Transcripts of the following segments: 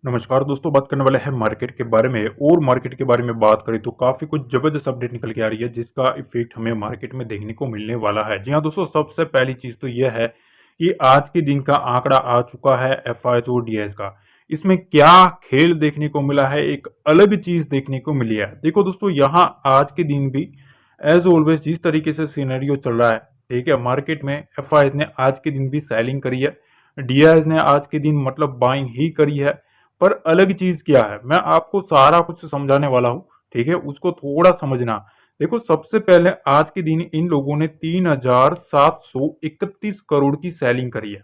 नमस्कार दोस्तों, बात करने वाले हैं मार्केट के बारे में। और मार्केट के बारे में बात करें तो काफ़ी कुछ ज़बरदस्त अपडेट निकल के आ रही है जिसका इफेक्ट हमें मार्केट में देखने को मिलने वाला है। जी हाँ दोस्तों, सबसे पहली चीज़ तो यह है कि आज के दिन का आंकड़ा आ चुका है एफआईएस और डीआईएस का। इसमें क्या खेल देखने को मिला है, एक अलग चीज़ देखने को मिली है। देखो दोस्तों, यहाँ आज के दिन भी एज ऑलवेज जिस तरीके से सिनेरियो चल रहा है, ठीक है, मार्केट में एफआईएस ने आज के दिन भी सेलिंग करी है, डीआईएस ने आज के दिन मतलब बाइंग ही करी है। पर अलग चीज क्या है, मैं आपको सारा कुछ समझाने वाला हूं, ठीक है, उसको थोड़ा समझना। देखो, सबसे पहले आज के दिन इन लोगों ने 3,731 करोड़ की सेलिंग करी है,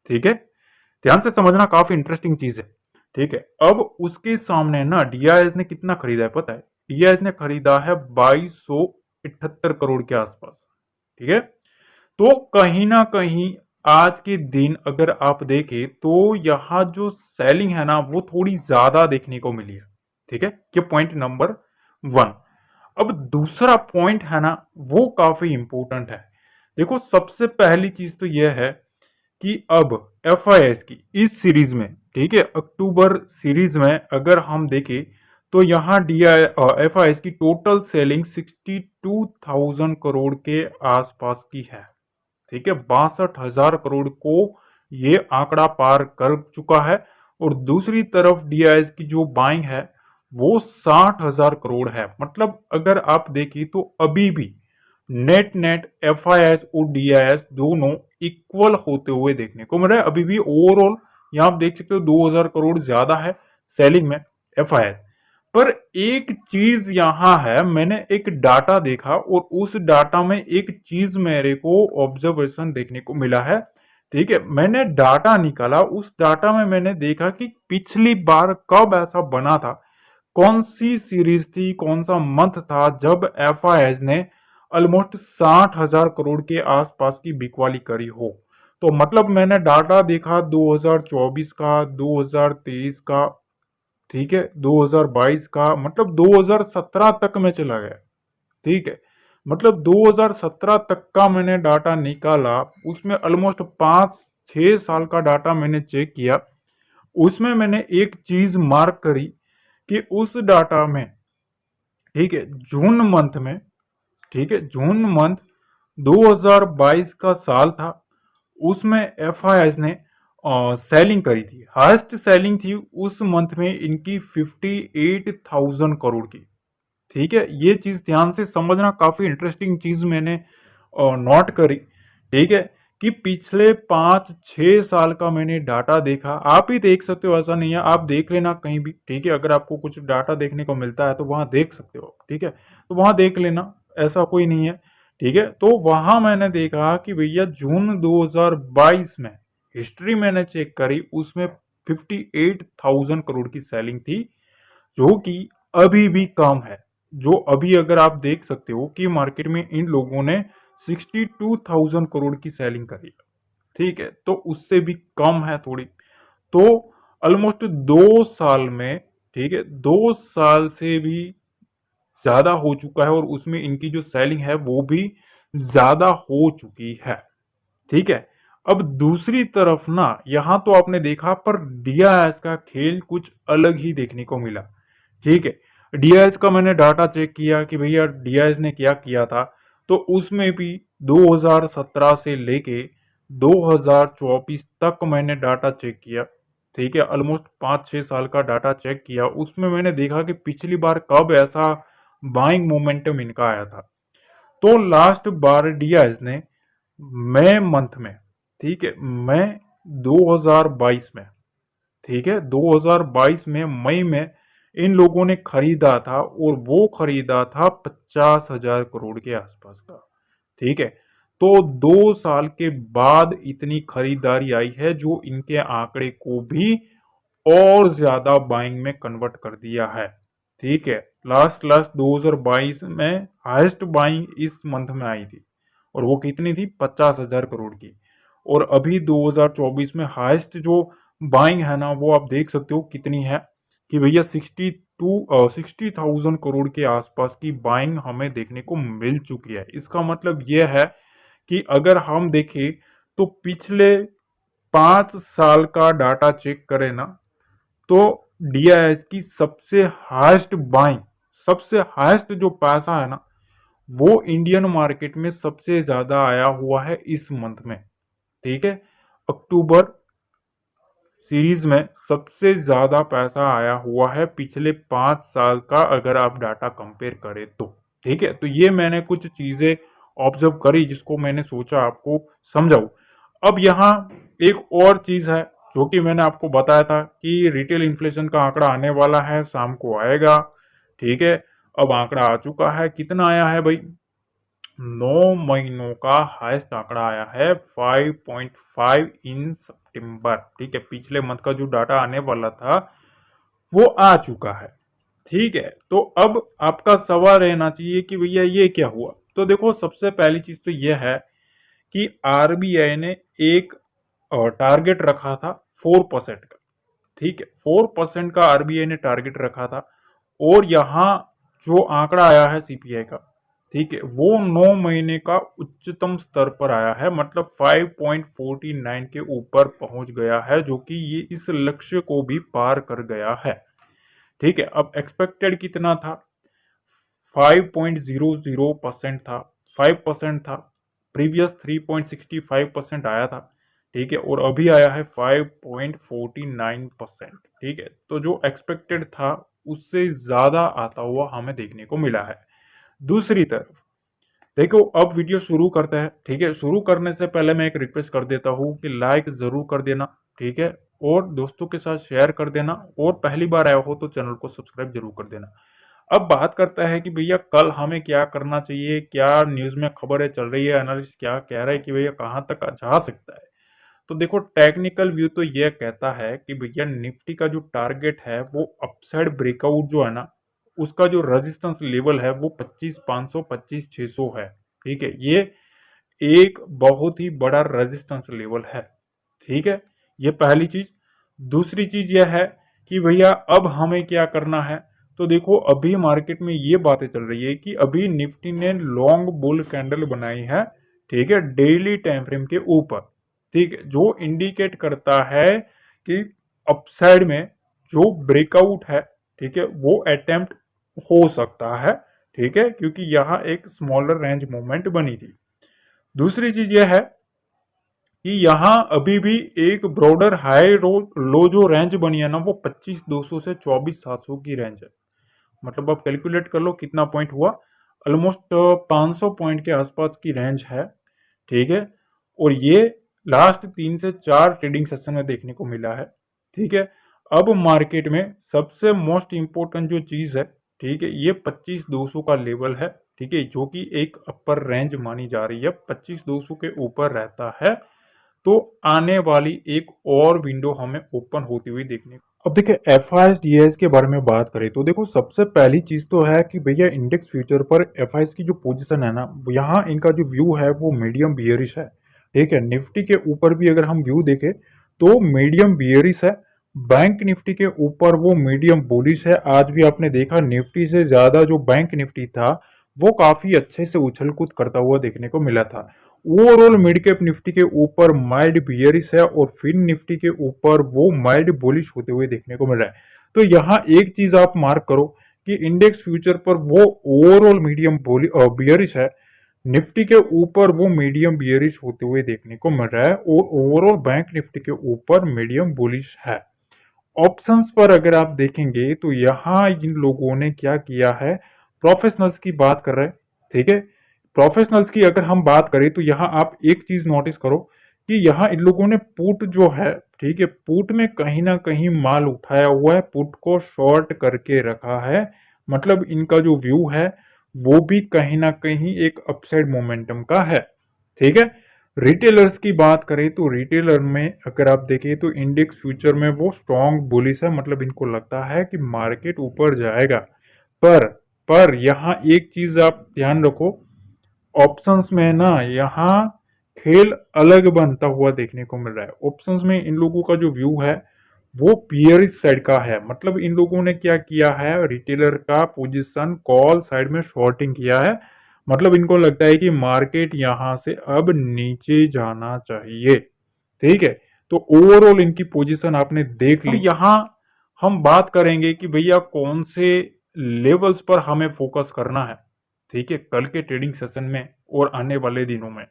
ठीक है। ध्यान से समझना, काफी इंटरेस्टिंग चीज है, ठीक है। अब उसके सामने ना डीआईएस ने कितना खरीदा है पता है? डीआईएस ने खरीदा है 2278 करोड़ के आसपास, ठीक है। तो कहीं ना कहीं आज के दिन अगर आप देखें तो यहाँ जो सेलिंग है ना वो थोड़ी ज्यादा देखने को मिली है, ठीक है। ये पॉइंट नंबर वन। अब दूसरा पॉइंट है ना, वो काफी इंपॉर्टेंट है। देखो, सबसे पहली चीज तो यह है कि अब एफआईएस की इस सीरीज में, ठीक है, अक्टूबर सीरीज में अगर हम देखें तो यहाँ डी आई एफआईएस की टोटल सेलिंग 62,000 करोड़ के आसपास की है, ठीक है। 62,000 करोड़ को ये आंकड़ा पार कर चुका है। और दूसरी तरफ डीआईएस की जो बाइंग है वो 60,000 करोड़ है। मतलब अगर आप देखिए तो अभी भी नेट नेट एफआईएस और डीआईएस दोनों इक्वल होते हुए देखने को मिल रहा है। अभी भी ओवरऑल यहाँ आप देख सकते हो 2,000 करोड़ ज्यादा है सेलिंग में एफआईएस। पर एक चीज यहां है, मैंने एक डाटा देखा और उस डाटा में एक चीज मेरे को ऑब्जर्वेशन देखने को मिला है, ठीक है। मैंने डाटा निकाला, उस डाटा में मैंने देखा कि पिछली बार कब ऐसा बना था, कौन सी सीरीज थी, कौन सा मंथ था जब एफआईएस ने ऑलमोस्ट 60,000 करोड़ के आसपास की बिकवाली करी हो। तो मतलब मैंने डाटा देखा 2024 का, 2023 का, ठीक है, 2022 का, मतलब 2017 तक में चला गया, ठीक है। मतलब 2017 तक का मैंने डाटा निकाला, उसमें ऑलमोस्ट 5-6 साल का डाटा मैंने चेक किया। उसमें मैंने एक चीज मार्क करी कि उस डाटा में, ठीक है, जून मंथ में, ठीक है, जून मंथ 2022 का साल था, उसमें एफआईएस ने सेलिंग करी थी, हाईएस्ट सेलिंग थी उस मंथ में इनकी 58,000 करोड़ की, ठीक है। ये चीज ध्यान से समझना, काफी इंटरेस्टिंग चीज मैंने नोट करी, ठीक है, कि पिछले 5-6 साल का मैंने डाटा देखा। आप ही देख सकते हो, ऐसा नहीं है, आप देख लेना कहीं भी, ठीक है। अगर आपको कुछ डाटा देखने को मिलता है तो वहां देख सकते हो, ठीक है, तो वहां देख लेना, ऐसा कोई नहीं है, ठीक है। तो वहां मैंने देखा कि भैया जून 2022 में हिस्ट्री मैंने चेक करी, उसमें 58,000 करोड़ की सेलिंग थी, जो कि अभी भी कम है। जो अभी अगर आप देख सकते हो कि मार्केट में इन लोगों ने 62,000 करोड़ की सेलिंग करी है, ठीक है, तो उससे भी कम है थोड़ी। तो ऑलमोस्ट 2 साल में, ठीक है, 2 साल से भी ज्यादा हो चुका है और उसमें इनकी जो सेलिंग है वो भी ज्यादा हो चुकी है, ठीक है। अब दूसरी तरफ ना, यहां तो आपने देखा, पर डीआईएस का खेल कुछ अलग ही देखने को मिला, ठीक है। डीआईएस का मैंने डाटा चेक किया कि भैया डीआईएस ने क्या किया था, तो उसमें भी 2017 से लेके 2024 तक मैंने डाटा चेक किया, ठीक है। ऑलमोस्ट 5-6 साल का डाटा चेक किया, उसमें मैंने देखा कि पिछली बार कब ऐसा बाइंग मोमेंटम इनका आया था। तो लास्ट बार डीआईएस ने मई मंथ में, ठीक है, मई 2022 में, ठीक है, 2022 में मई में इन लोगों ने खरीदा था और वो खरीदा था 50,000 करोड़ के आसपास का, ठीक है। तो 2 साल के बाद इतनी खरीदारी आई है जो इनके आंकड़े को भी और ज्यादा बाइंग में कन्वर्ट कर दिया है, ठीक है। लास्ट लास्ट 2022 में हाईएस्ट बाइंग इस मंथ में आई थी और वो कितनी थी? 50,000 करोड़ की। और अभी 2024 में हाईएस्ट जो बाइंग है ना वो आप देख सकते हो कितनी है, कि भैया 60,000 करोड़ के आसपास की बाइंग हमें देखने को मिल चुकी है। इसका मतलब यह है कि अगर हम देखें तो पिछले 5 साल का डाटा चेक करें ना, तो DIS की सबसे हाईएस्ट बाइंग, सबसे हाईएस्ट जो पैसा है ना, वो इंडियन मार्केट में सबसे ज्यादा आया हुआ है इस मंथ में। ठीक है, अक्टूबर सीरीज में सबसे ज्यादा पैसा आया हुआ है पिछले 5 साल का, अगर आप डाटा कंपेयर करें तो। ठीक है, तो ये मैंने कुछ चीजें ऑब्जर्व करी जिसको मैंने सोचा आपको समझाऊं। अब यहाँ एक और चीज है जो कि मैंने आपको बताया था कि रिटेल इन्फ्लेशन का आंकड़ा आने वाला है, शाम को आएगा। ठीक है, अब आंकड़ा आ चुका है, कितना आया है भाई? 9 महीनों का हाईएस्ट आंकड़ा आया है 5.5 इन सितंबर। ठीक है, पिछले मंथ का जो डाटा आने वाला था वो आ चुका है। ठीक है, तो अब आपका सवाल रहना चाहिए कि भैया ये क्या हुआ। तो देखो, सबसे पहली चीज तो ये है कि RBI ने एक टारगेट रखा था 4% का। ठीक है, 4% का RBI ने टारगेट रखा था, और यहाँ जो आंकड़ा आया है CPI का, ठीक है, वो 9 महीने का उच्चतम स्तर पर आया है, मतलब 5.49 के ऊपर पहुंच गया है, जो कि ये इस लक्ष्य को भी पार कर गया है। ठीक है, अब एक्सपेक्टेड कितना था? 5.00% था, 5% था। प्रीवियस 3.65% आया था। ठीक है, और अभी आया है 5.49%। ठीक है, तो जो एक्सपेक्टेड था उससे ज्यादा आता हुआ हमें देखने को मिला है। दूसरी तरफ देखो, अब वीडियो शुरू करते हैं। ठीक है, शुरू करने से पहले मैं एक रिक्वेस्ट कर देता हूँ कि लाइक जरूर कर देना। ठीक है, और दोस्तों के साथ शेयर कर देना, और पहली बार आया हो तो चैनल को सब्सक्राइब जरूर कर देना। अब बात करता है कि भैया कल हमें क्या करना चाहिए, क्या न्यूज में खबरें चल रही है, एनालिस्ट क्या कह रहा है कि भैया कहाँ तक जा सकता है। तो देखो, टेक्निकल व्यू तो यह कहता है कि भैया निफ्टी का जो टारगेट है वो अपसाइड ब्रेकआउट जो है ना, उसका जो रेजिस्टेंस लेवल है वो 25,500 25,600 है। ठीक है, ये एक बहुत ही बड़ा रेजिस्टेंस लेवल है। ठीक है, ये पहली चीज। दूसरी चीज यह है कि भैया अब हमें क्या करना है। तो देखो, अभी मार्केट में ये बातें चल रही है कि अभी निफ्टी ने लॉन्ग बुल कैंडल बनाई है। ठीक है, डेली टाइम फ्रेम के ऊपर। ठीक है, जो इंडिकेट करता है कि अपसाइड में जो ब्रेकआउट है, ठीक है, वो अटेम्प्ट हो सकता है। ठीक है, क्योंकि यहाँ एक स्मॉलर रेंज मूवमेंट बनी थी। दूसरी चीज यह है कि यहाँ अभी भी एक ब्रॉडर हाई लो जो रेंज बनी है ना, वो 25,200 से 24,700 की रेंज है। मतलब आप कैलकुलेट कर लो कितना पॉइंट हुआ, ऑलमोस्ट 500 पॉइंट के आसपास की रेंज है। ठीक है, और ये लास्ट 3 से 4 ट्रेडिंग सेशन में देखने को मिला है। ठीक है, अब मार्केट में सबसे मोस्ट इंपोर्टेंट जो चीज है, ठीक है, ये 25,200 का लेवल है। ठीक है, जो कि एक अपर रेंज मानी जा रही है, 25,200 के ऊपर रहता है तो आने वाली एक और विंडो हमें ओपन होती हुई देखने को। अब देखिए, FIS के बारे में बात करें तो देखो, सबसे पहली चीज तो है कि भैया इंडेक्स फ्यूचर पर FIS की जो पोजीशन है ना, यहाँ इनका जो व्यू है वो मीडियम बियरिश है। ठीक है, निफ्टी के ऊपर भी अगर हम व्यू देखें तो मीडियम बियरिश है। बैंक निफ्टी के ऊपर वो मीडियम बुलिश है। आज भी आपने देखा, निफ्टी से ज्यादा जो बैंक निफ्टी था वो काफी अच्छे से उछल कूद करता हुआ देखने को मिला था। ओवरऑल मिड कैप निफ्टी के ऊपर माइल्ड बियरिश है, और फिन निफ्टी के ऊपर वो माइल्ड बुलिश होते हुए देखने को मिल रहा है। तो यहाँ एक चीज आप मार्क करो कि इंडेक्स फ्यूचर पर वो ओवरऑल मीडियम बियरिश है, निफ्टी के ऊपर वो मीडियम बियरिश होते हुए देखने को मिल रहा है, और ओवरऑल बैंक निफ्टी के ऊपर मीडियम बुलिश है। ऑप्शंस पर अगर आप देखेंगे तो यहाँ इन लोगों ने क्या किया है, प्रोफेशनल्स की बात कर रहे हैं। ठीक है, प्रोफेशनल्स की अगर हम बात करें तो यहाँ आप एक चीज नोटिस करो कि यहाँ इन लोगों ने पुट जो है, ठीक है, पुट में कहीं ना कहीं माल उठाया हुआ है, पुट को शॉर्ट करके रखा है। मतलब इनका जो व्यू है वो भी कहीं ना कहीं एक अपसाइड मोमेंटम का है। ठीक है, रिटेलर्स की बात करें तो रिटेलर में अगर आप देखें तो इंडेक्स फ्यूचर में वो स्ट्रॉन्ग बुलिश है, मतलब इनको लगता है कि मार्केट ऊपर जाएगा। पर पर यहाँ एक चीज आप ध्यान रखो, ऑप्शंस में ना यहाँ खेल अलग बनता हुआ देखने को मिल रहा है। ऑप्शंस में इन लोगों का जो व्यू है वो पियरिश साइड का है। मतलब इन लोगों ने क्या किया है, रिटेलर का पोजीशन कॉल साइड में शॉर्टिंग किया है। मतलब इनको लगता है कि मार्केट यहां से अब नीचे जाना चाहिए। ठीक है, तो ओवरऑल इनकी पोजीशन आपने देख ली। यहाँ हम बात करेंगे कि भैया कौन से लेवल्स पर हमें फोकस करना है, ठीक है, कल के ट्रेडिंग सेशन में और आने वाले दिनों में।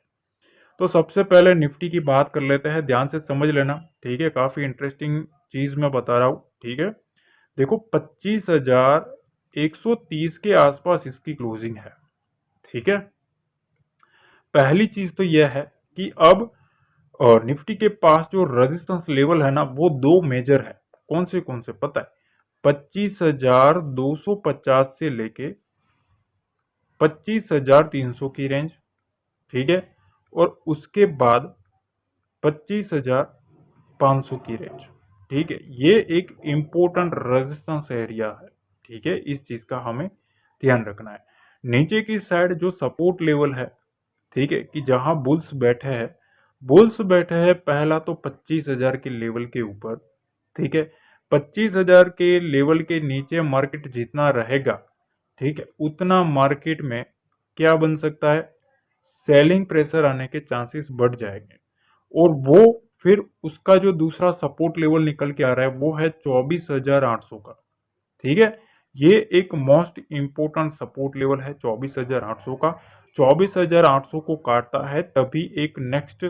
तो सबसे पहले निफ्टी की बात कर लेते हैं, ध्यान से समझ लेना, ठीक है, काफी इंटरेस्टिंग चीज मैं बता रहा हूं, ठीक है। देखो 25,130 के आसपास इसकी क्लोजिंग है, ठीक है। पहली चीज तो यह है कि अब निफ्टी के पास जो रेजिस्टेंस लेवल है ना वो दो मेजर है। कौन से पता है? 25,250 से लेके 25,300 की रेंज, ठीक है, और उसके बाद 25,500 की रेंज, ठीक है। ये एक इम्पोर्टेंट रेजिस्टेंस एरिया है, ठीक है, इस चीज का हमें ध्यान रखना है। नीचे की साइड जो सपोर्ट लेवल है, ठीक है, कि जहां बुल्स बैठे हैं पहला तो 25,000 के लेवल के ऊपर, ठीक है। 25,000 के लेवल के नीचे मार्केट जितना रहेगा, ठीक है, उतना मार्केट में क्या बन सकता है? सेलिंग प्रेशर आने के चांसेस बढ़ जाएंगे। और वो फिर उसका जो दूसरा सपोर्ट लेवल निकल के आ रहा है वो है 24,800 का, ठीक है। ये एक मोस्ट इंपोर्टेंट सपोर्ट लेवल है 24,800 का। 24,800 को काटता है तभी एक नेक्स्ट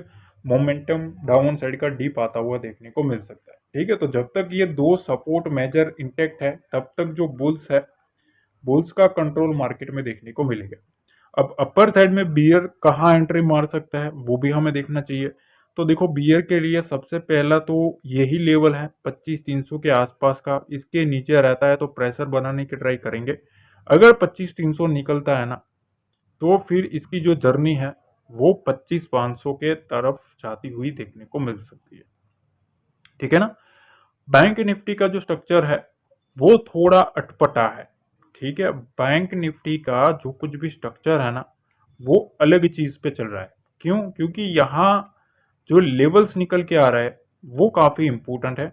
मोमेंटम डाउन साइड का डीप आता हुआ देखने को मिल सकता है, ठीक है। तो जब तक ये दो सपोर्ट मेजर इंटेक्ट है तब तक जो बुल्स है, बुल्स का कंट्रोल मार्केट में देखने को मिलेगा। अब अपर साइड में बियर कहाँ एंट्री मार सकता है वो भी हमें देखना चाहिए। तो देखो बियर के लिए सबसे पहला तो यही लेवल है 25,300 के आसपास का, इसके नीचे रहता है तो प्रेशर बनाने की ट्राई करेंगे। अगर 25,300 निकलता है ना तो फिर इसकी जो जर्नी है वो 25,500 के तरफ जाती हुई देखने को मिल सकती है, ठीक है ना। बैंक निफ्टी का जो स्ट्रक्चर है वो थोड़ा अटपटा है, ठीक है। बैंक निफ्टी का जो कुछ भी स्ट्रक्चर है ना वो अलग चीज पे चल रहा है। क्यों? क्योंकि यहाँ जो लेवल्स निकल के आ रहा है वो काफी इंपॉर्टेंट है।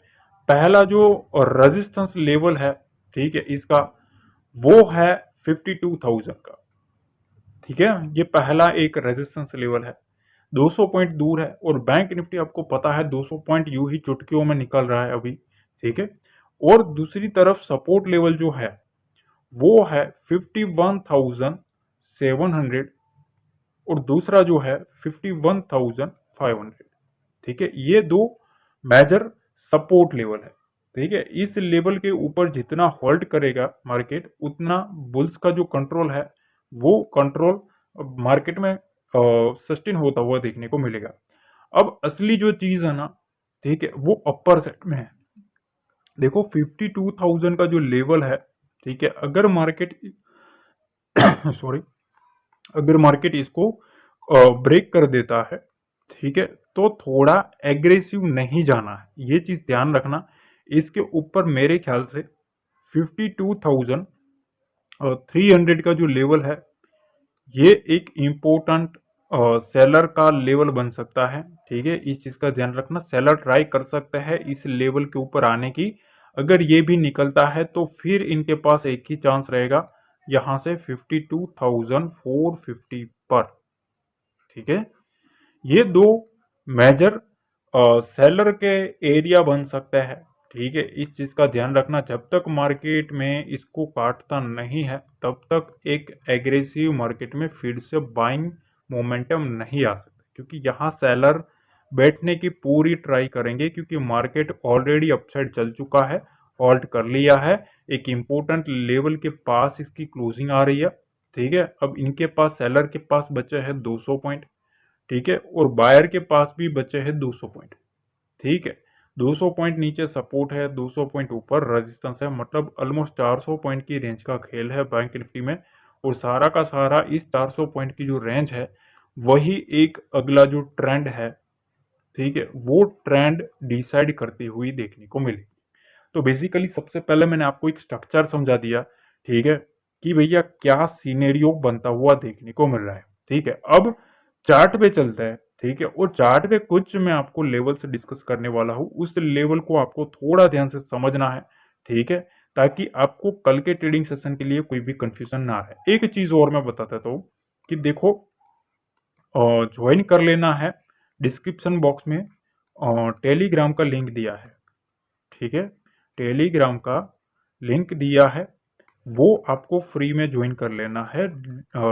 पहला जो रेजिस्टेंस लेवल है, ठीक है, इसका वो है 52,000 का, ठीक है। ये पहला एक रेजिस्टेंस लेवल है, 200 पॉइंट दूर है। और बैंक निफ्टी आपको पता है 200 पॉइंट यूं ही चुटकियों में निकल रहा है अभी, ठीक है। और दूसरी तरफ सपोर्ट लेवल जो है वो है 51,700 और दूसरा जो है 51,500, ठीक है। ये दो मेजर सपोर्ट लेवल है, ठीक है। इस लेवल के ऊपर जितना होल्ड करेगा मार्केट उतना बुल्स का जो कंट्रोल है वो कंट्रोल मार्केट में सस्टेन होता हुआ देखने को मिलेगा। अब असली जो चीज है ना, ठीक है, वो अपर सेट में है। देखो 52,000 का जो लेवल है, ठीक है, अगर मार्केट सॉरी, अगर मार्केट इसको ब्रेक कर देता है, ठीक है, तो थोड़ा एग्रेसिव नहीं जाना है, ये चीज ध्यान रखना। इसके ऊपर मेरे ख्याल से 52,300 का जो लेवल है ये एक इम्पोर्टेंट सेलर का लेवल बन सकता है, ठीक है। इस चीज का ध्यान रखना, सेलर ट्राई कर सकता है इस लेवल के ऊपर आने की। अगर ये भी निकलता है तो फिर इनके पास एक ही चांस रहेगा यहां से 52,450 पर, ठीक है। ये दो मेजर सेलर के एरिया बन सकते हैं, ठीक है। इस चीज का ध्यान रखना, जब तक मार्केट में इसको काटता नहीं है तब तक एक एग्रेसिव मार्केट में फिर से बाइंग मोमेंटम नहीं आ सकता, क्योंकि यहाँ सेलर बैठने की पूरी ट्राई करेंगे क्योंकि मार्केट ऑलरेडी अपसाइड चल चुका है, हॉल्ट कर लिया है। एक इम्पोर्टेंट लेवल के पास इसकी क्लोजिंग आ रही है, ठीक है। अब इनके पास, सेलर के पास बचे हैं 200 पॉइंट, ठीक है, और बायर के पास भी बचे हैं 200 पॉइंट, ठीक है। 200 पॉइंट नीचे सपोर्ट है, 200 पॉइंट ऊपर रेजिस्टेंस है, मतलब ऑलमोस्ट 400 पॉइंट की रेंज का खेल है बैंक निफ्टी में। और सारा का सारा इस 400 पॉइंट की जो रेंज है वही एक अगला जो ट्रेंड है, ठीक है, वो ट्रेंड डिसाइड करती हुई देखने को मिलेगी। तो बेसिकली सबसे पहले मैंने आपको एक स्ट्रक्चर समझा दिया, ठीक है, कि भैया क्या सीनेरियो बनता हुआ देखने को मिल रहा है, ठीक है। अब चार्ट पे चलता है, ठीक है, और चार्ट पे कुछ मैं आपको लेवल से डिस्कस करने वाला हूं, उस लेवल को आपको थोड़ा ध्यान से समझना है, ठीक है, ताकि आपको कल के ट्रेडिंग सेशन के लिए कोई भी कंफ्यूजन ना रहे। एक चीज और मैं बता देता हूँ कि देखो ज्वाइन कर लेना है, डिस्क्रिप्शन बॉक्स में टेलीग्राम का लिंक दिया है, ठीक है। टेलीग्राम का लिंक दिया है, वो आपको फ्री में ज्वाइन कर लेना है।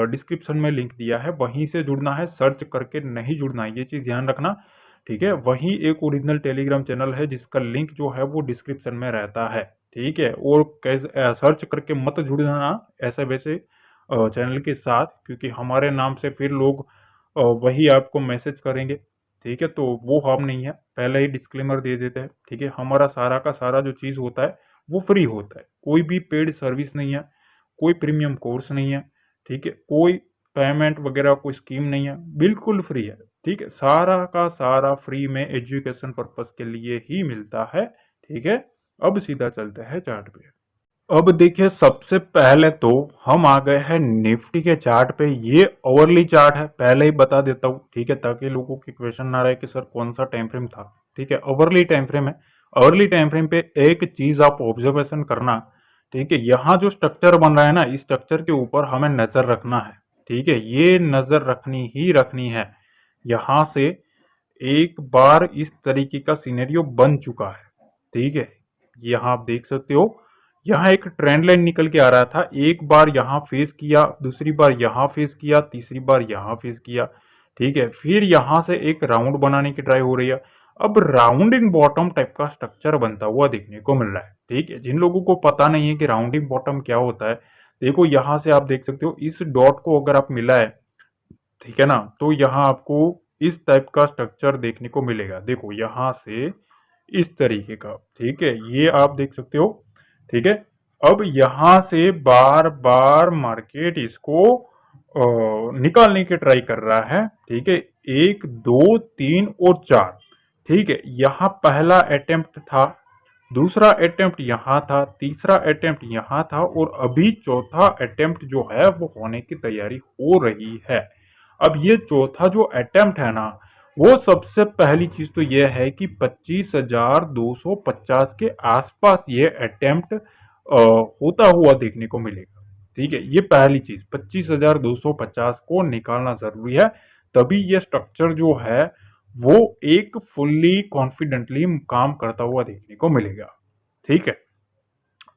डिस्क्रिप्शन में लिंक दिया है, वहीं से जुड़ना है, सर्च करके नहीं जुड़ना है, ये चीज़ ध्यान रखना। ठीक है, वहीं एक ओरिजिनल टेलीग्राम चैनल है जिसका लिंक जो है वो डिस्क्रिप्शन में रहता है। ठीक है, और कैसे सर्च करके मत जुड़ना ऐसे वैसे चैनल के साथ, क्योंकि हमारे नाम से फिर लोग वही आपको मैसेज करेंगे। ठीक है, तो वो हम नहीं है, पहले ही डिस्क्लेमर दे देते हैं। ठीक है, हमारा सारा का सारा जो चीज़ होता है वो फ्री होता है, कोई भी पेड सर्विस नहीं है, कोई प्रीमियम कोर्स नहीं है। ठीक है, कोई पेमेंट वगैरह कोई स्कीम नहीं है, बिल्कुल फ्री है। ठीक है, सारा का सारा फ्री में एजुकेशन पर्पस के लिए ही मिलता है। ठीक है, अब सीधा चलते हैं चार्ट पे। अब देखिए, सबसे पहले तो हम आ गए हैं निफ्टी के चार्ट पे। ये ओवरली चार्ट है, पहले ही बता देता हूँ। ठीक है, ताकि लोगों की क्वेश्चन ना रहे कि सर कौन सा टाइम फ्रेम था। ठीक है, ओवरली टाइम फ्रेम है। ओवरली टाइम फ्रेम पे एक चीज आप ऑब्जर्वेशन करना। ठीक है, यहाँ जो स्ट्रक्चर बन रहा है ना, इस स्ट्रक्चर के ऊपर हमें नजर रखना है। ठीक है, ये नजर रखनी ही रखनी है। यहाँ से एक बार इस तरीके का सिनेरियो बन चुका है। ठीक है, यहाँ आप देख सकते हो, यहाँ एक ट्रेंड लाइन निकल के आ रहा था, एक बार यहाँ फेस किया, दूसरी बार यहाँ फेस किया, तीसरी बार यहाँ फेस किया। ठीक है, फिर यहाँ से एक राउंड बनाने की ट्राई हो रही है। अब राउंडिंग बॉटम टाइप का स्ट्रक्चर बनता हुआ देखने को मिल रहा है। ठीक है, जिन लोगों को पता नहीं है कि राउंडिंग बॉटम क्या होता है, देखो यहाँ से आप देख सकते हो, इस डॉट को अगर आप मिला है, ठीक है ना, तो यहाँ आपको इस टाइप का स्ट्रक्चर देखने को मिलेगा। देखो यहाँ से इस तरीके का। ठीक है, ये आप देख सकते हो। ठीक है, अब यहां से बार बार मार्केट इसको निकालने की ट्राई कर रहा है। ठीक है, एक दो तीन और चार। ठीक है, यहां पहला अटेम्प्ट था, दूसरा अटेम्प्ट यहां था, तीसरा अटेम्प्ट यहां था, और अभी चौथा अटेम्प्ट जो है वो होने की तैयारी हो रही है। अब ये चौथा जो अटेम्प्ट है ना, वो सबसे पहली चीज तो यह है कि 25,250 के आसपास ये अटेम्प्ट होता हुआ देखने को मिलेगा। ठीक है, ये पहली चीज, 25,250 को निकालना जरूरी है, तभी ये स्ट्रक्चर जो है वो एक फुल्ली कॉन्फिडेंटली काम करता हुआ देखने को मिलेगा। ठीक है,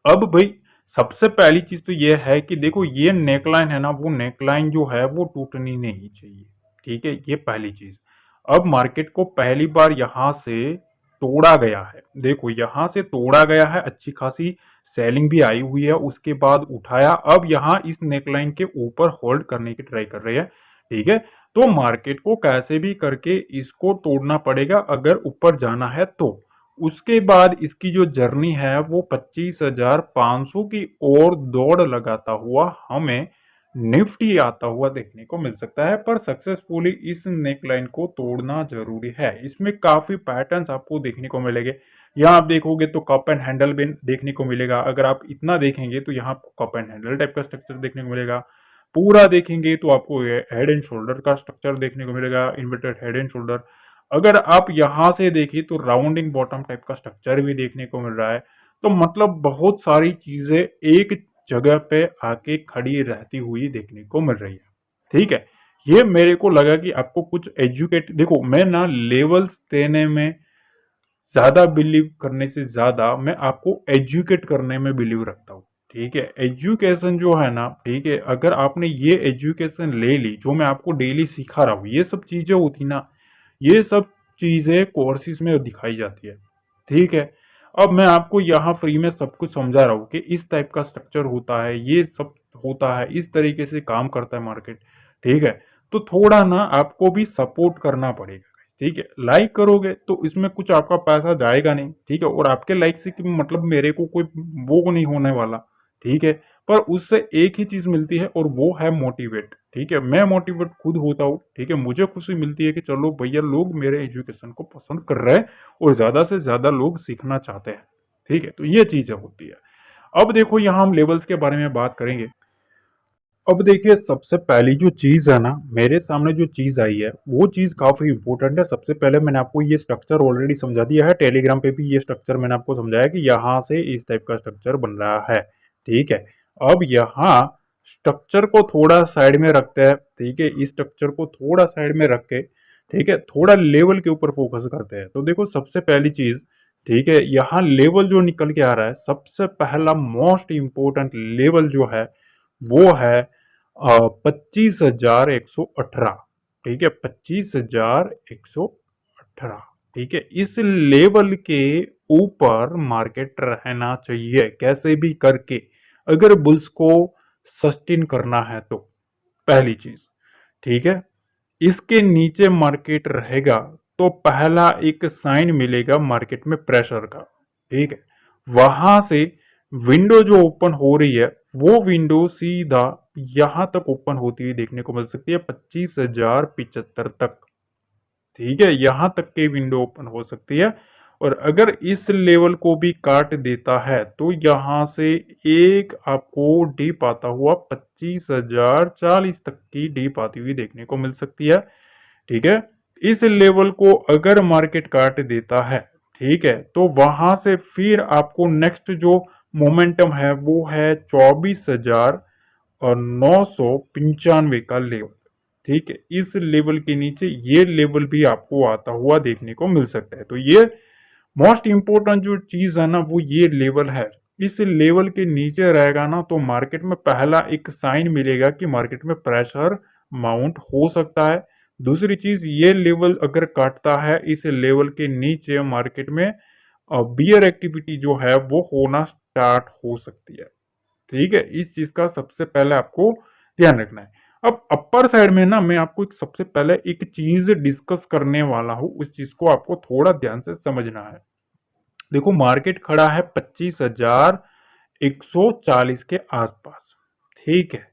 अब भाई सबसे पहली चीज तो ये है कि देखो, ये नेकलाइन है ना, वो नेकलाइन जो है वो टूटनी नहीं चाहिए। ठीक है, ये पहली चीज। अब मार्केट को पहली बार यहां से तोड़ा गया है, देखो यहां से तोड़ा गया है, अच्छी खासी सेलिंग भी आई हुई है, उसके बाद उठाया, अब यहां इस नेकलाइन के ऊपर होल्ड करने की ट्राई कर रही है। ठीक है, तो मार्केट को कैसे भी करके इसको तोड़ना पड़ेगा अगर ऊपर जाना है तो। उसके बाद इसकी जो जर्नी है वो 25,500 की ओर दौड़ लगाता हुआ हमें निफ्टी आता हुआ देखने को मिल सकता है, पर सक्सेसफुली इस नेकलाइन को तोड़ना जरूरी है। इसमें काफी पैटर्न्स आपको देखने को मिलेंगे। यहाँ आप देखोगे तो कप एंड हैंडल भी देखने को मिलेगा, अगर आप इतना देखेंगे तो यहाँ आपको कप एंड हैंडल टाइप का स्ट्रक्चर देखने को मिलेगा। पूरा देखेंगे तो आपको हेड एंड शोल्डर का स्ट्रक्चर देखने को मिलेगा, इन्वर्टेड हेड एंड शोल्डर। अगर आप यहां से देखिए तो राउंडिंग बॉटम टाइप का स्ट्रक्चर भी देखने को मिल रहा है। तो मतलब बहुत सारी चीजें एक जगह पे आके खड़ी रहती हुई देखने को मिल रही है। ठीक है, ये मेरे को लगा कि आपको कुछ एजुकेट, देखो मैं ना लेवल्स देने में ज्यादा बिलीव करने से ज्यादा मैं आपको एजुकेट करने में बिलीव रखता हूँ। ठीक है, एजुकेशन जो है ना, ठीक है, अगर आपने ये एजुकेशन ले ली जो मैं आपको डेली सिखा रहा हूँ, ये सब चीजें होती ना, ये सब चीजें कोर्सेज में दिखाई जाती है। ठीक है, अब मैं आपको यहाँ फ्री में सब कुछ समझा रहा हूँ कि इस टाइप का स्ट्रक्चर होता है, ये सब होता है, इस तरीके से काम करता है मार्केट। ठीक है, तो थोड़ा ना आपको भी सपोर्ट करना पड़ेगा। ठीक है, लाइक करोगे तो इसमें कुछ आपका पैसा जाएगा नहीं। ठीक है, और आपके लाइक से कि मतलब मेरे को कोई वो नहीं होने वाला। ठीक है, पर उससे एक ही चीज मिलती है और वो है मोटिवेट। ठीक है, मैं मोटिवेट खुद होता हूँ। ठीक है, मुझे खुशी मिलती है कि चलो भैया लोग मेरे एजुकेशन को पसंद कर रहे हैं और ज्यादा से ज्यादा लोग सीखना चाहते हैं। ठीक है, तो ये चीजें होती है। अब देखो, यहाँ हम लेवल्स के बारे में बात करेंगे। अब देखिए, सबसे पहली जो चीज है ना, मेरे सामने जो चीज आई है वो चीज काफी इंपॉर्टेंट है। सबसे पहले मैंने आपको ये स्ट्रक्चर ऑलरेडी समझा दिया है, टेलीग्राम पे भी ये स्ट्रक्चर मैंने आपको समझाया कि यहाँ से इस टाइप का स्ट्रक्चर बन रहा है। ठीक है, अब यहाँ स्ट्रक्चर को थोड़ा साइड में रखते हैं। ठीक है, इस स्ट्रक्चर को थोड़ा साइड में रख के, ठीक है, थोड़ा लेवल के ऊपर फोकस करते हैं। तो देखो, सबसे पहली चीज ठीक है, यहाँ लेवल जो निकल के आ रहा है, सबसे पहला मोस्ट इंपोर्टेंट लेवल जो है वो है 25,118। ठीक है, 25,118। ठीक है, इस लेवल के ऊपर मार्केट रहना चाहिए कैसे भी करके, अगर बुल्स को सस्टेन करना है तो। पहली चीज, ठीक है, इसके नीचे मार्केट रहेगा तो पहला एक साइन मिलेगा मार्केट में प्रेशर का। ठीक है, वहां से विंडो जो ओपन हो रही है वो विंडो सीधा यहां तक ओपन होती हुई देखने को मिल सकती है 25,075 तक। ठीक है, यहां तक के विंडो ओपन हो सकती है। और अगर इस लेवल को भी काट देता है तो यहां से एक आपको डीप आता हुआ 25,040 तक की डीप आती हुई देखने को मिल सकती है। ठीक है, इस लेवल को अगर मार्केट काट देता है, ठीक है, तो वहां से फिर आपको नेक्स्ट जो मोमेंटम है वो है 24,995 का लेवल। ठीक है, इस लेवल के नीचे ये लेवल भी आपको आता हुआ देखने को मिल सकता है। तो ये मोस्ट इंपोर्टेंट जो चीज है ना वो ये लेवल है। इस लेवल के नीचे रहेगा ना तो मार्केट में पहला एक साइन मिलेगा कि मार्केट में प्रेशर माउंट हो सकता है। दूसरी चीज, ये लेवल अगर काटता है इस लेवल के नीचे मार्केट में बियर एक्टिविटी जो है वो होना स्टार्ट हो सकती है। ठीक है, इस चीज का सबसे पहले आपको ध्यान रखना है। अब अपर साइड में ना मैं आपको एक सबसे पहले एक चीज डिस्कस करने वाला हूं, उस चीज को आपको थोड़ा ध्यान से समझना है। देखो, मार्केट खड़ा है 25,140 के आसपास। ठीक है,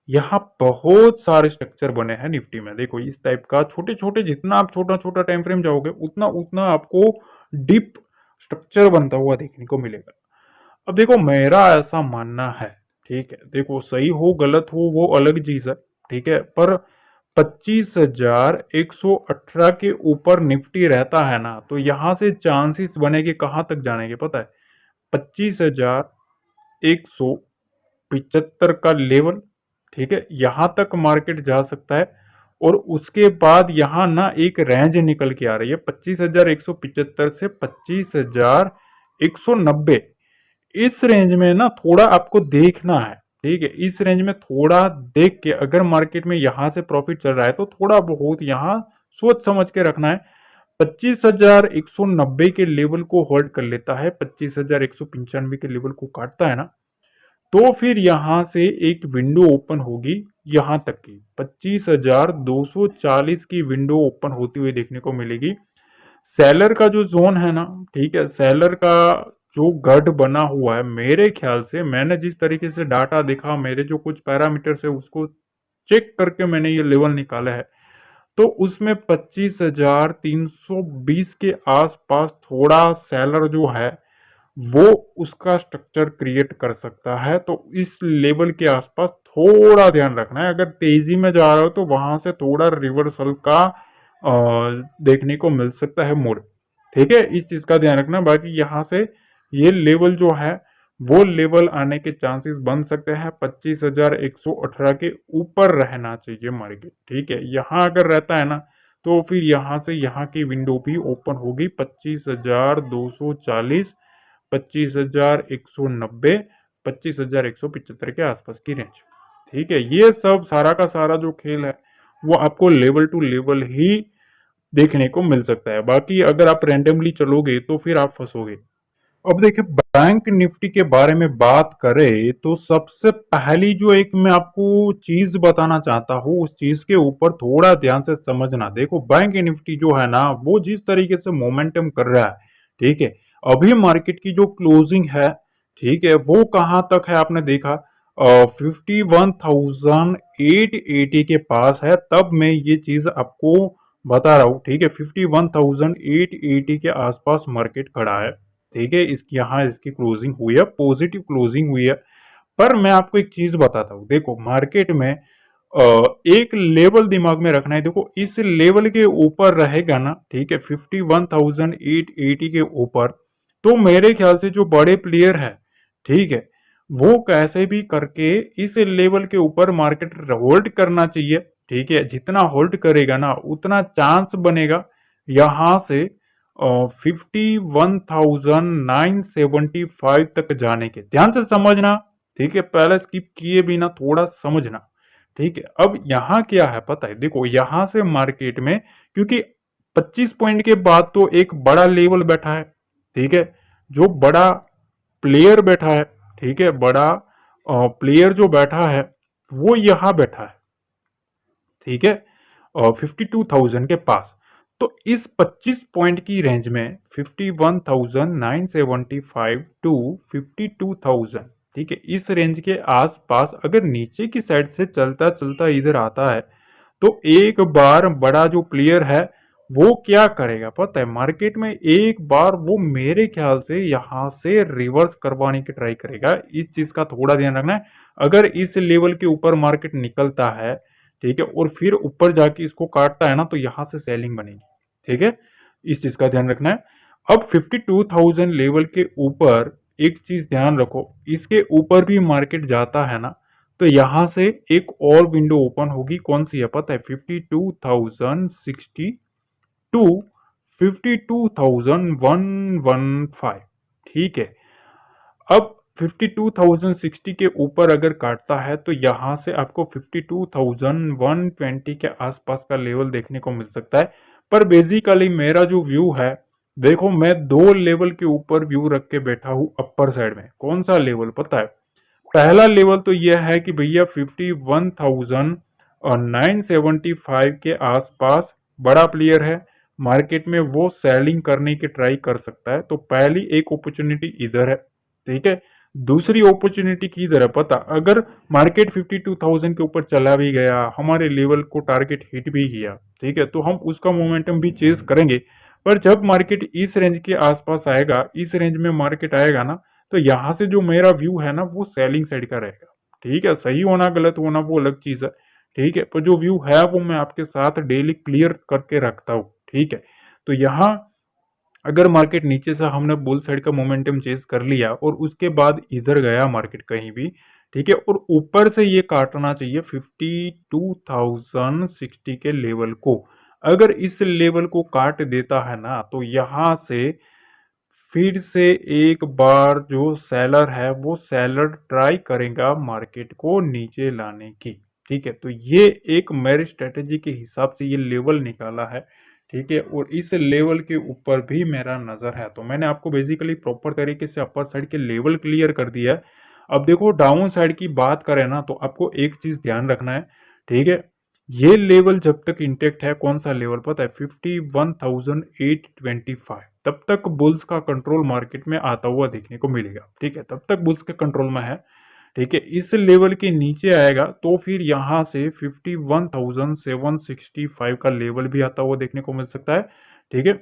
यहाँ बहुत सारे स्ट्रक्चर बने हैं निफ्टी में। देखो, इस टाइप का छोटे छोटे, जितना आप छोटा छोटा टाइम फ्रेम जाओगे उतना उतना आपको डीप स्ट्रक्चर बनता हुआ देखने को मिलेगा। अब देखो, मेरा ऐसा मानना है, ठीक है, देखो सही हो गलत हो वो अलग चीज है। ठीक है, पर 25,118 के ऊपर निफ्टी रहता है ना तो यहां से चांसेस बनेगी कहां तक जाने के पता है? 25,175 का लेवल। ठीक है, यहां तक मार्केट जा सकता है। और उसके बाद यहां ना एक रेंज निकल के आ रही है 25,175 से 25,190। इस रेंज में ना थोड़ा आपको देखना है। ठीक है, इस रेंज में थोड़ा देख के अगर मार्केट में यहां से प्रॉफिट चल रहा है तो थोड़ा बहुत यहां सोच समझ के रखना है। 25,190 के लेवल को होल्ड कर लेता है, 25,195 के लेवल को काटता है ना, तो फिर यहां से एक विंडो ओपन होगी यहां तक की 25,240 की विंडो ओपन होती हुई देखने को मिलेगी। सेलर का जो जोन है ना, ठीक है, सेलर का जो गढ़ बना हुआ है, मेरे ख्याल से मैंने जिस तरीके से डाटा देखा, मेरे जो कुछ पैरामीटर्स है उसको चेक करके मैंने ये लेवल निकाला है, तो उसमें 25,320 के आसपास थोड़ा सेलर जो है वो उसका स्ट्रक्चर क्रिएट कर सकता है। तो इस लेवल के आसपास थोड़ा ध्यान रखना है। अगर तेजी में जा रहे हो तो वहां से थोड़ा रिवर्सल का देखने को मिल सकता है मोड़। ठीक है, इस चीज का ध्यान रखना। बाकी यहाँ से ये लेवल जो है वो लेवल आने के चांसेस बन सकते हैं। 25,118 के ऊपर रहना चाहिए मार्केट। ठीक है, यहाँ अगर रहता है ना तो फिर यहाँ से यहाँ की विंडो भी ओपन होगी 25,240, 25,190, 25,175 के आसपास की रेंज। ठीक है, ये सब सारा का सारा जो खेल है वो आपको लेवल टू लेवल ही देखने को मिल सकता है। बाकी अगर आप रैंडमली चलोगे तो फिर आप फंसोगे। अब देखिए, बैंक निफ्टी के बारे में बात करें तो सबसे पहली जो एक मैं आपको चीज बताना चाहता हूँ उस चीज के ऊपर थोड़ा ध्यान से समझना। देखो, बैंक निफ्टी जो है ना वो जिस तरीके से मोमेंटम कर रहा है, ठीक है, अभी मार्केट की जो क्लोजिंग है, ठीक है, वो कहां तक है आपने देखा? 51,880 के पास है। तब मैं ये चीज आपको बता रहा हूँ। ठीक है, 51,880 के आसपास मार्केट खड़ा है। ठीक है, इसकी यहाँ इसकी क्लोजिंग हुई है, पॉजिटिव क्लोजिंग हुई है। पर मैं आपको एक चीज बताता हूँ। देखो, मार्केट में एक लेवल दिमाग में रखना है। देखो, इस लेवल के ऊपर रहेगा ना, ठीक है, 51,880 के ऊपर, तो मेरे ख्याल से जो बड़े प्लेयर है, ठीक है, वो कैसे भी करके इस लेवल के ऊपर मार्केट होल्ड करना चाहिए। ठीक है, जितना होल्ड करेगा ना उतना चांस बनेगा यहां से 51,975 तक जाने के। ध्यान से समझना, ठीक है, पहले स्किप किए बिना थोड़ा समझना, ठीक है। अब यहाँ क्या है पता है, देखो यहां से मार्केट में, क्योंकि 25 पॉइंट के बाद तो एक बड़ा लेवल बैठा है, ठीक है, जो बड़ा प्लेयर बैठा है, ठीक है, बड़ा प्लेयर जो बैठा है वो यहां बैठा है, ठीक है, 52,000 के पास। तो इस 25 पॉइंट की रेंज में 51,975 टू 52,000, ठीक है, इस रेंज के आसपास अगर नीचे की साइड से चलता चलता इधर आता है तो एक बार बड़ा जो प्लेयर है वो क्या करेगा पता है, मार्केट में एक बार वो मेरे ख्याल से यहां से रिवर्स करवाने की ट्राई करेगा। इस चीज का थोड़ा ध्यान रखना है। अगर इस लेवल के ऊपर मार्केट निकलता है, ठीक है, और फिर ऊपर जाके इसको काटता है ना, तो यहां से सेलिंग बनेगी, ठीक है, इस चीज का ध्यान रखना है। अब 52,000 लेवल के ऊपर एक चीज ध्यान रखो, इसके ऊपर भी मार्केट जाता है ना, तो यहां से एक और विंडो ओपन होगी, कौन सी है पता है, 52,060 टू 52,115, ठीक है। अब 52,060 के ऊपर अगर काटता है तो यहां से आपको 52,120 के आसपास का लेवल देखने को मिल सकता है। पर बेसिकली मेरा जो व्यू है, देखो मैं दो लेवल के ऊपर व्यू रख के बैठा हूं अपर साइड में। कौन सा लेवल पता है, पहला लेवल तो यह है कि भैया 51,975 के आसपास बड़ा प्लेयर है मार्केट में, वो सेलिंग करने की ट्राई कर सकता है। तो पहली एक अपॉर्चुनिटी इधर है, ठीक है। दूसरी अपॉर्चुनिटी किधर है पता, अगर मार्केट 52,000 के ऊपर चला भी गया, हमारे लेवल को टारगेट हिट भी किया, ठीक है, तो हम उसका मोमेंटम भी चेस करेंगे। पर जब मार्केट इस रेंज के आसपास आएगा, इस रेंज में मार्केट आएगा ना, तो यहां से जो मेरा व्यू है ना वो सेलिंग साइड का रहेगा, ठीक है। सही होना गलत होना वो अलग चीज है, ठीक है, पर जो व्यू है वो मैं आपके साथ डेली क्लियर करके रखता हूँ, ठीक है। तो यहाँ अगर मार्केट नीचे से हमने बुल साइड का मोमेंटम चेस कर लिया और उसके बाद इधर गया मार्केट कहीं भी, ठीक है, और ऊपर से ये काटना चाहिए 52,060 के लेवल को। अगर इस लेवल को काट देता है ना, तो यहां से फिर से एक बार जो सेलर है वो सेलर ट्राई करेगा मार्केट को नीचे लाने की, ठीक है। तो ये एक मेरी स्ट्रेटेजी के हिसाब से ये लेवल निकाला है, ठीक है, और इस लेवल के ऊपर भी मेरा नजर है। तो मैंने आपको बेसिकली प्रॉपर तरीके से अपर साइड के लेवल क्लियर कर दिया है। अब देखो डाउन साइड की बात करें ना, तो आपको एक चीज ध्यान रखना है, ठीक है, ये लेवल जब तक इंटेक्ट है, कौन सा लेवल पता है, 51,825, तब तक बुल्स का कंट्रोल मार्केट में आता हुआ देखने को मिलेगा, ठीक है, तब तक बुल्स के कंट्रोल में है, ठीक है। इस लेवल के नीचे आएगा तो फिर यहां से 51,765 का लेवल भी आता हुआ देखने को मिल सकता है, ठीक है।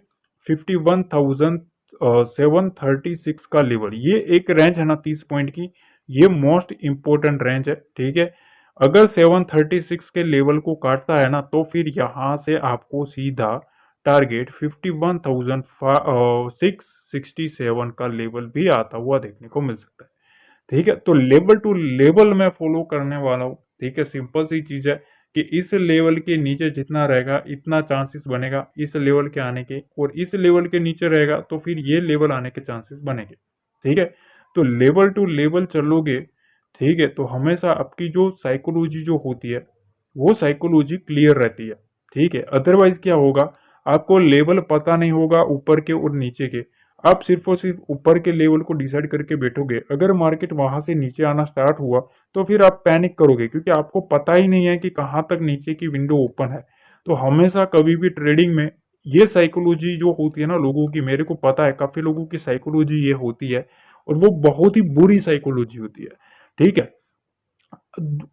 51,736 का लेवल, ये एक रेंज है ना 30 पॉइंट की, ये मोस्ट इंपोर्टेंट रेंज है, ठीक है। अगर 736 के लेवल को काटता है ना, तो फिर यहां से आपको सीधा टारगेट 51,667 का लेवल भी आता हुआ देखने को मिल सकता है, ठीक है। तो लेवल टू लेवल मैं फॉलो करने वाला हूँ, ठीक है। सिंपल सी चीज है कि इस लेवल के नीचे जितना रहेगा इतना चांसेस बनेगा इस लेवल के आने के, और इस लेवल के नीचे रहेगा तो फिर ये लेवल आने के चांसेस बनेंगे, ठीक है। तो लेवल टू लेवल चलोगे, ठीक है, तो हमेशा आपकी जो साइकोलॉजी जो होती है वो साइकोलॉजी क्लियर रहती है, ठीक है। अदरवाइज क्या होगा, आपको लेवल पता नहीं होगा ऊपर के और नीचे के, आप सिर्फ और सिर्फ ऊपर के लेवल को डिसाइड करके बैठोगे। अगर मार्केट वहां से नीचे आना स्टार्ट हुआ तो फिर आप पैनिक करोगे, क्योंकि आपको पता ही नहीं है कि कहाँ तक नीचे की विंडो ओपन है। तो हमेशा कभी भी ट्रेडिंग में ये साइकोलॉजी जो होती है ना लोगों की, मेरे को पता है काफी लोगों की साइकोलॉजी ये होती है, और वो बहुत ही बुरी साइकोलॉजी होती है, ठीक है।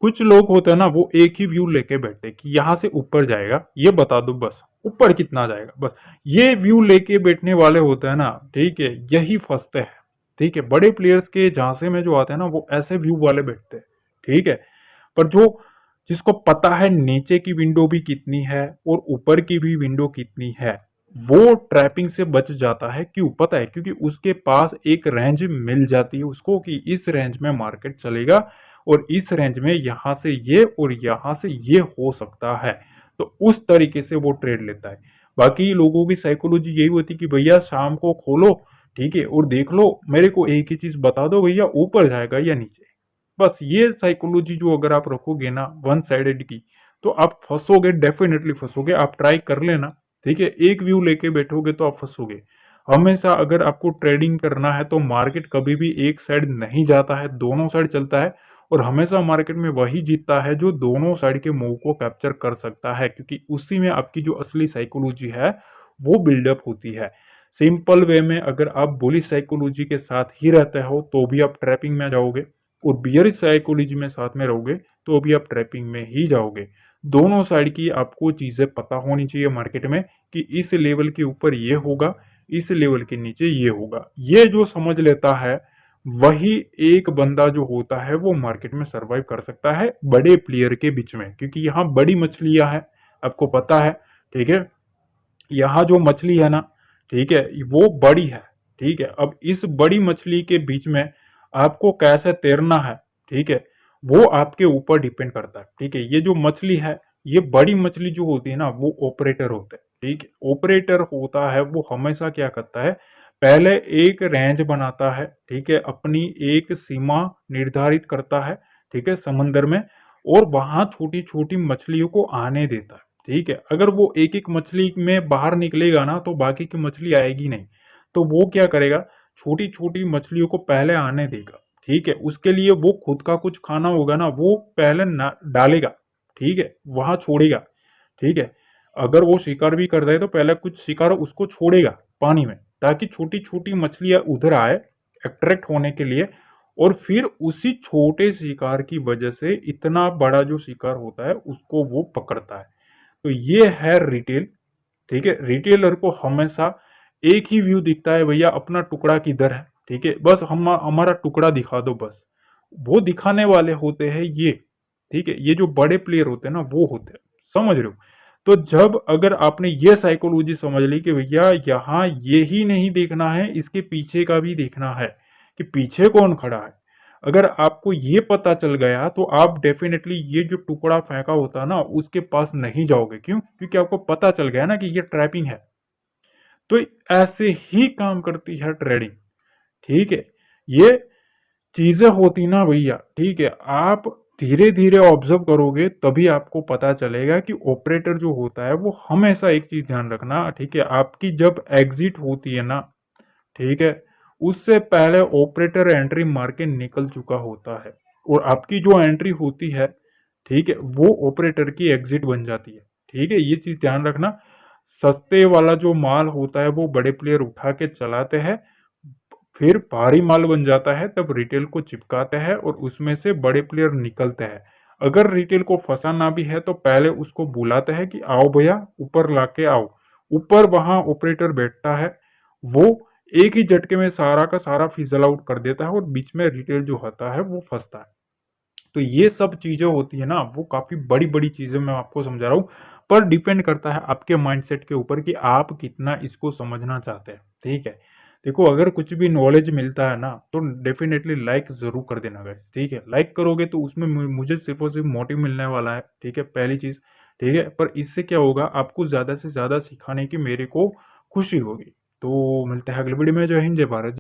कुछ लोग होते हैं ना, वो एक ही व्यू लेके बैठते हैं कि यहां से ऊपर जाएगा, ये बता दो बस, ऊपर कितना जाएगा बस, ये व्यू लेके बैठने वाले होते हैं ना, ठीक है, यही फंसते हैं, ठीक है। बड़े प्लेयर्स के झांसे में जो आते हैं ना वो ऐसे व्यू वाले बैठते हैं, ठीक है। पर जो जिसको पता है नीचे की विंडो भी कितनी है और ऊपर की भी विंडो कितनी है, वो ट्रैपिंग से बच जाता है। क्यों पता है, क्योंकि उसके पास एक रेंज मिल जाती है उसको कि इस रेंज में मार्केट चलेगा और इस रेंज में यहां से ये और यहां से ये हो सकता है, तो उस तरीके से वो ट्रेड लेता है। बाकी लोगों की साइकोलॉजी यही होती कि भैया शाम को खोलो, ठीक है, और देख लो, मेरे को एक ही चीज बता दो भैया, ऊपर जाएगा या नीचे। बस ये साइकोलॉजी जो अगर आप रखोगे ना वन साइडेड की, तो आप फंसोगे, डेफिनेटली फंसोगे। आप ट्राई कर लेना, ठीक है, एक व्यू लेके बैठोगे तो आप फंसोगे। हमेशा अगर आपको ट्रेडिंग करना है तो मार्केट कभी भी एक साइड नहीं जाता है, दोनों साइड चलता है। और हमेशा मार्केट में वही जीतता है जो दोनों साइड के मूव को कैप्चर कर सकता है, क्योंकि उसी में आपकी जो असली साइकोलॉजी है वो बिल्डअप होती है। सिंपल वे में अगर आप बुलिश साइकोलॉजी के साथ ही रहते हो तो भी आप ट्रैपिंग में जाओगे, और बियरिश साइकोलॉजी में साथ में रहोगे तो भी आप ट्रैपिंग में ही जाओगे। दोनों साइड की आपको चीजें पता होनी चाहिए मार्केट में, कि इस लेवल के ऊपर ये होगा, इस लेवल के नीचे ये होगा। ये जो समझ लेता है वही एक बंदा जो होता है वो मार्केट में सरवाइव कर सकता है बड़े प्लेयर के बीच में, क्योंकि यहाँ बड़ी मछलियां हैं, आपको पता है, ठीक है। यहाँ जो मछली है ना, ठीक है, वो बड़ी है, ठीक है। अब इस बड़ी मछली के बीच में आपको कैसे तैरना है, ठीक है, वो आपके ऊपर डिपेंड करता है, ठीक है। ये जो मछली है, ये बड़ी मछली जो होती है ना, वो ऑपरेटर होता है, ठीक है। ऑपरेटर होता है वो हमेशा क्या करता है, पहले एक रेंज बनाता है, ठीक है, अपनी एक सीमा निर्धारित करता है, ठीक है, समंदर में, और वहां छोटी छोटी मछलियों को आने देता है, ठीक है। अगर वो एक एक मछली में बाहर निकलेगा ना तो बाकी की मछली आएगी नहीं, तो वो क्या करेगा, छोटी छोटी मछलियों को पहले आने देगा, ठीक है। उसके लिए वो खुद का कुछ खाना होगा ना, वो पहले ना डालेगा, ठीक है, वहां छोड़ेगा, ठीक है। अगर वो शिकार भी कर रहा है तो पहले कुछ शिकार उसको छोड़ेगा पानी में, ताकि छोटी छोटी मछलियां उधर आए अट्रैक्ट होने के लिए, और फिर उसी छोटे शिकार की वजह से इतना बड़ा जो शिकार होता है उसको वो पकड़ता है। तो ये है रिटेल, ठीक है। रिटेलर को हमेशा एक ही व्यू दिखता है, भैया अपना टुकड़ा किधर है, ठीक है, बस हम हमारा टुकड़ा दिखा दो बस। वो दिखाने वाले होते हैं ये, ठीक है, ये जो बड़े प्लेयर होते हैं ना वो होते हैं, समझ रहे हो। तो जब अगर आपने ये साइकोलॉजी समझ ली कि भैया यहाँ ये ही नहीं देखना है, इसके पीछे का भी देखना है कि पीछे कौन खड़ा है, अगर आपको ये पता चल गया तो आप डेफिनेटली ये जो टुकड़ा फेंका होता है ना उसके पास नहीं जाओगे। क्यों? क्योंकि आपको पता चल गया ना कि ये ट्रैपिंग है। तो ऐसे ही काम करती है ट्रेडिंग, ठीक है। ये चीजें होती ना भैया, ठीक है, आप धीरे धीरे ऑब्जर्व करोगे तभी आपको पता चलेगा कि ऑपरेटर जो होता है वो हमेशा एक चीज ध्यान रखना, ठीक है, आपकी जब एग्जिट होती है ना, ठीक है, उससे पहले ऑपरेटर एंट्री मार के निकल चुका होता है, और आपकी जो एंट्री होती है, ठीक है, वो ऑपरेटर की एग्जिट बन जाती है, ठीक है। ये चीज ध्यान रखना। सस्ते वाला जो माल होता है वो बड़े प्लेयर उठा के चलाते हैं, फिर भारी माल बन जाता है तब रिटेल को चिपकाते हैं और उसमें से बड़े प्लेयर निकलते हैं। अगर रिटेल को फंसाना भी है तो पहले उसको बुलाते हैं कि आओ भैया ऊपर लाके आओ। ऊपर वहां ऑपरेटर बैठता है, वो एक ही झटके में सारा का सारा फिजल आउट कर देता है, और बीच में रिटेल जो होता है वो फंसता है। तो ये सब चीजें होती है ना, वो काफी बड़ी बड़ी चीजें मैं आपको समझा रहा हूँ, पर डिपेंड करता है आपके माइंडसेट के ऊपर कि आप कितना इसको समझना चाहते हैं, ठीक है। देखो, अगर कुछ भी नॉलेज मिलता है ना तो डेफिनेटली लाइक जरूर कर देना गाइस, ठीक है। लाइक करोगे तो उसमें मुझे सिर्फ और सिर्फ मोटिव मिलने वाला है, ठीक है, पहली चीज, ठीक है। पर इससे क्या होगा, आपको ज्यादा से ज्यादा सिखाने की मेरे को खुशी होगी। तो मिलते हैं अगले वीडियो में। जय हिंद, जय भारत।